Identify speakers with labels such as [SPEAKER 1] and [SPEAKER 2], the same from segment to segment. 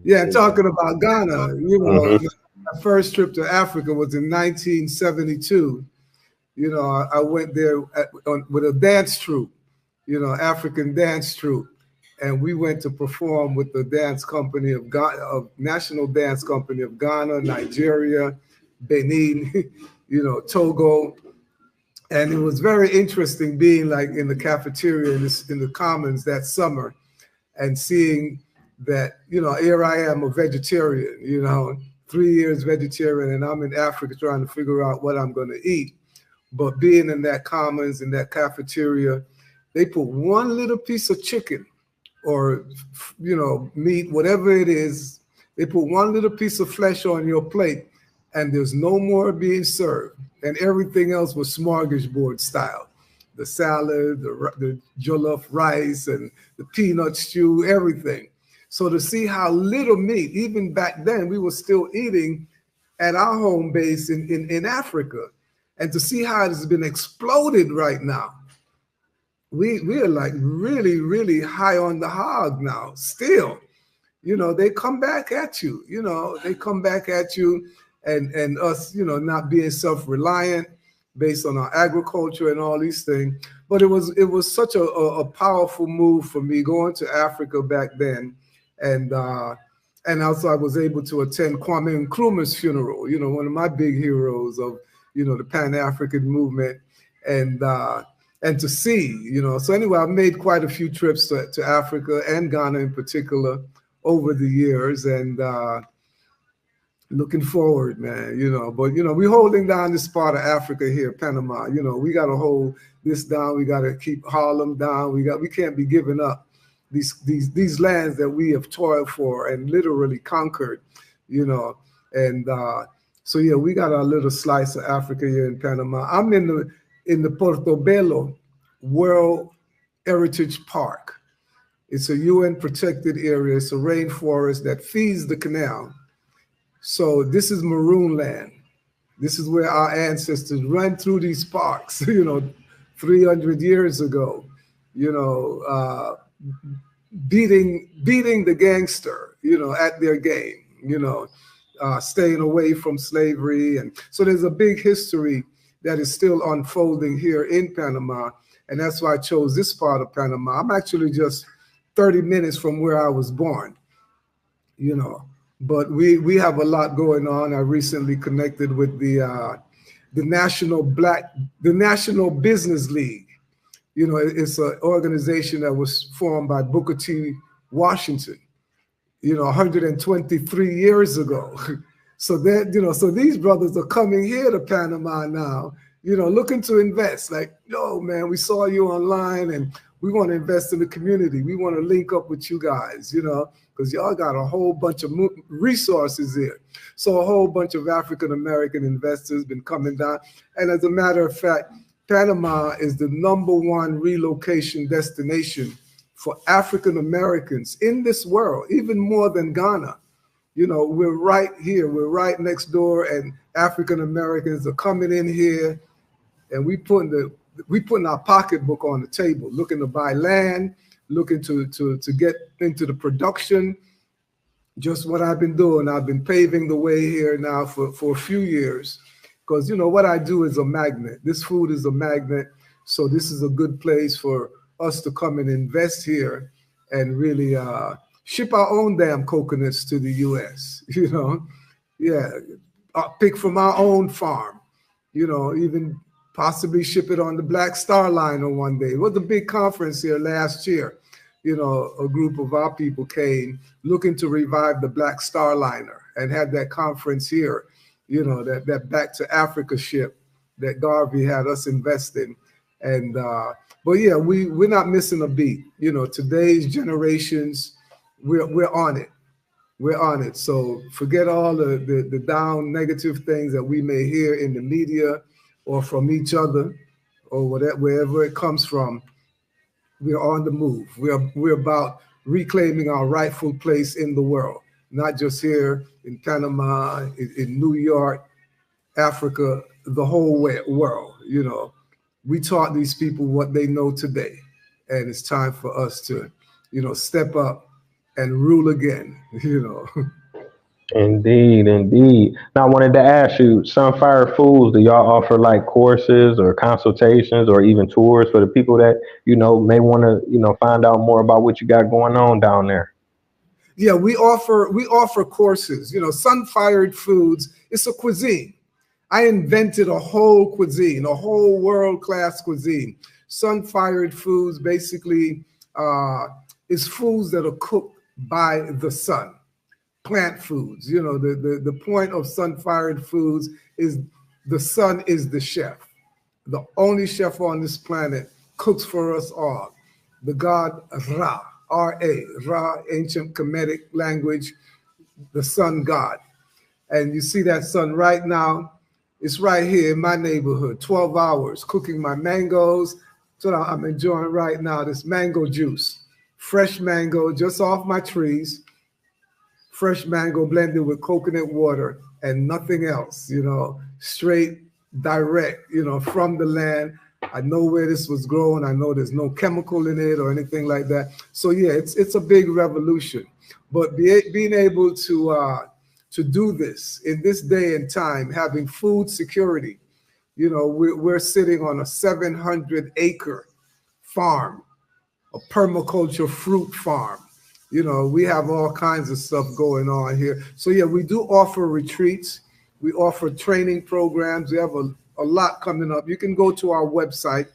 [SPEAKER 1] Yeah, talking about Ghana, you know,
[SPEAKER 2] Mm-hmm.
[SPEAKER 1] my first trip to Africa was in 1972. You know, I went there with a dance troupe, you know, African dance troupe, and we went to perform with the dance company of Ghana, of National Dance Company of Ghana, Nigeria, Benin, you know, Togo, and it was very interesting being like in the cafeteria in the Commons that summer and seeing that, you know, here I am a vegetarian, you know, 3 years vegetarian, and I'm in Africa trying to figure out what I'm going to eat. But being in that Commons, in that cafeteria, they put one little piece of chicken or, you know, meat, whatever it is, they put one little piece of flesh on your plate and there's no more being served. And everything else was smorgasbord style. The salad, the jollof rice, and the peanut stew, everything. So to see how little meat, even back then, we were still eating at our home base in Africa. And to see how it has been exploded right now, we are like really, really high on the hog now. Still, you know, they come back at you. You know, they come back at you, and us, you know, not being self-reliant based on our agriculture and all these things. But it was such a powerful move for me going to Africa back then, and also I was able to attend Kwame Nkrumah's funeral. You know, one of my big heroes of, you know, the Pan African movement, and and to see, you know. So anyway, I've made quite a few trips to Africa and Ghana in particular over the years, and looking forward, man, you know. But, you know, we're holding down this part of Africa here, Panama. You know, we got to hold this down. We got to keep Harlem down. We can't be giving up these lands that we have toiled for and literally conquered, you know. And so yeah, we got our little slice of Africa here in Panama. I'm in the Portobello World Heritage Park. It's a UN protected area. It's a rainforest that feeds the canal. So this is maroon land. This is where our ancestors ran through these parks, you know, 300 years ago, you know, beating the gangster, you know, at their game, you know, staying away from slavery. And so there's a big history that is still unfolding here in Panama. And that's why I chose this part of Panama. I'm actually just 30 minutes from where I was born, you know. But we have a lot going on. I recently connected with the National Business League. You know, it's an organization that was formed by Booker T. Washington, you know, 123 years ago. So that, you know, so these brothers are coming here to Panama now, you know, looking to invest. Like, yo, man, we saw you online and we want to invest in the community. We want to link up with you guys, you know, because y'all got a whole bunch of resources there. So a whole bunch of African-American investors been coming down. And as a matter of fact, Panama is the #1 relocation destination for African-Americans in this world, even more than Ghana. You know, we're right here, we're right next door, and African-Americans are coming in here, and we putting our pocketbook on the table, looking to buy land, looking to get into the production. Just what I've been doing. I've been paving the way here now for a few years, because, you know, what I do is a magnet. This food is a magnet. So this is a good place for us to come and invest here and really ship our own damn coconuts to the US, you know. Yeah, pick from our own farm, you know, even possibly ship it on the Black Star Liner one day. It was a big conference here last year. You know, a group of our people came looking to revive the Black Star Liner and had that conference here, you know, that Back to Africa ship that Garvey had us invest in. And, but yeah, we're not missing a beat. You know, today's generations, we're on it. We're on it. So forget all the down negative things that we may hear in the media or from each other or whatever, wherever it comes from. We're on the move. We're about reclaiming our rightful place in the world, not just here in Panama, in New York, Africa, the whole world. You know, we taught these people what they know today, and it's time for us to, you know, step up and rule again, you know.
[SPEAKER 2] Indeed, indeed. Now, I wanted to ask you, Sunfire Foods, do y'all offer like courses or consultations or even tours for the people that, may want to, find out more about what you got going on down there?
[SPEAKER 1] Yeah, we offer courses. You know, Sunfired Foods, it's a cuisine. I invented a whole cuisine, a whole world-class cuisine. Sunfired Foods basically is foods that are cooked by the sun, plant foods. You know, the point of Sunfired Foods is the sun is the chef. The only chef on this planet cooks for us all. The god Ra, R-A, Ra, ancient Kemetic language, the sun god. And you see that sun right now. It's right here in my neighborhood, 12 hours, cooking my mangoes. So I'm enjoying right now this mango juice, fresh mango just off my trees, fresh mango blended with coconut water and nothing else, you know, straight, direct, you know, from the land. I know where this was grown. I know there's no chemical in it or anything like that. So yeah, it's a big revolution. But being able to do this in this day and time, having food security, you know, we're sitting on a 700-acre farm, a permaculture fruit farm. You know, we have all kinds of stuff going on here. So yeah, we do offer retreats. We offer training programs. We have a lot coming up. You can go to our website,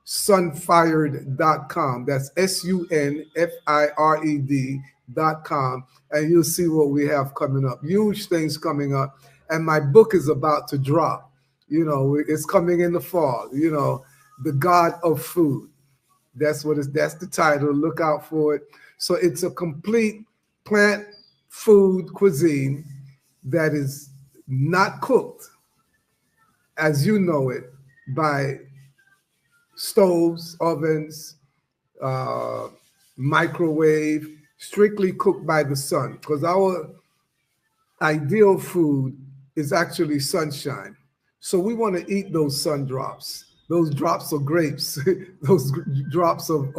[SPEAKER 1] sunfired.com. That's sunfired.com. And you'll see what we have coming up. Huge things coming up. And my book is about to drop. You know, it's coming in the fall, you know, The God of Food. That's the title. Look out for it. So it's a complete plant food cuisine that is not cooked as you know it by stoves, ovens, uh, microwave, strictly cooked by the sun. Because our ideal food is actually sunshine. So we want to eat those sun drops, those drops of grapes, those drops of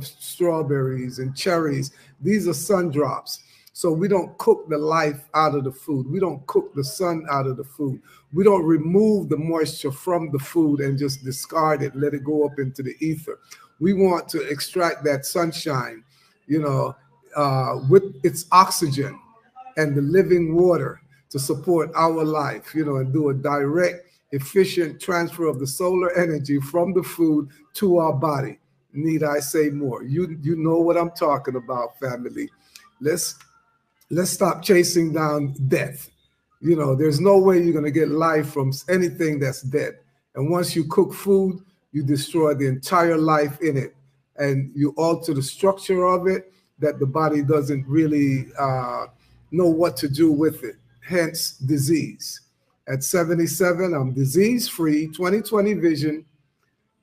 [SPEAKER 1] strawberries and cherries. These are sun drops. So we don't cook the life out of the food. We don't cook the sun out of the food. We don't remove the moisture from the food and just discard it, let it go up into the ether. We want to extract that sunshine, you know, with its oxygen and the living water to support our life, you know, and do a direct, efficient transfer of the solar energy from the food to our body. Need I say more? You know what I'm talking about, family. Let's stop chasing down death. You know, there's no way you're going to get life from anything that's dead. And once you cook food, you destroy the entire life in it, and you alter the structure of it that the body doesn't really know what to do with it. Hence, disease. At 77, I'm disease-free, 20/20 vision,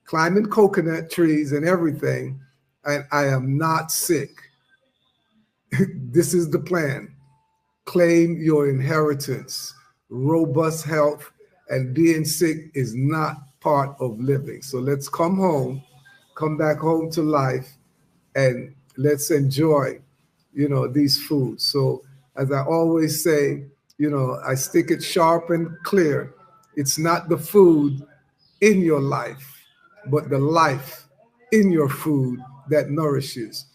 [SPEAKER 1] climbing coconut trees and everything, and I am not sick. This is the plan. Claim your inheritance. Robust health and being sick is not part of living. So let's come home, come back home to life, and let's enjoy, you know, these foods. So as I always say, you know, I stick it sharp and clear. It's not the food in your life, but the life in your food that nourishes.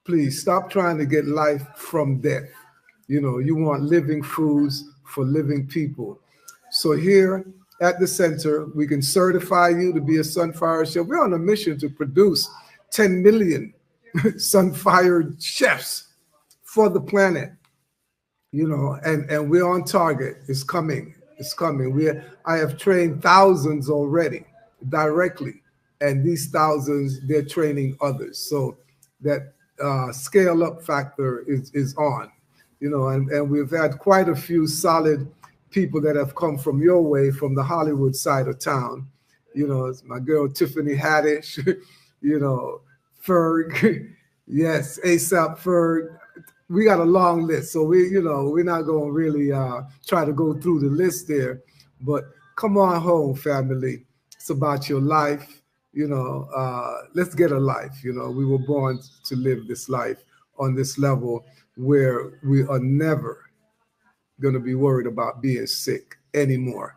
[SPEAKER 1] Please stop trying to get life from death. You know, you want living foods for living people. So here at the center, we can certify you to be a Sunfire chef. We're on a mission to produce 10 million Sunfire chefs for the planet, you know, and we're on target. It's coming. It's coming. I have trained thousands already directly, and these thousands, they're training others. So that scale up factor is on, you know, and we've had quite a few solid people that have come from your way, from the Hollywood side of town. You know, it's my girl Tiffany Haddish, you know, Ferg, yes, ASAP Ferg. We got a long list, so we're not going to really try to go through the list there. But come on home, family. It's about your life. You know, let's get a life. You know, we were born to live this life on this level. where we are never going to be worried about being sick anymore.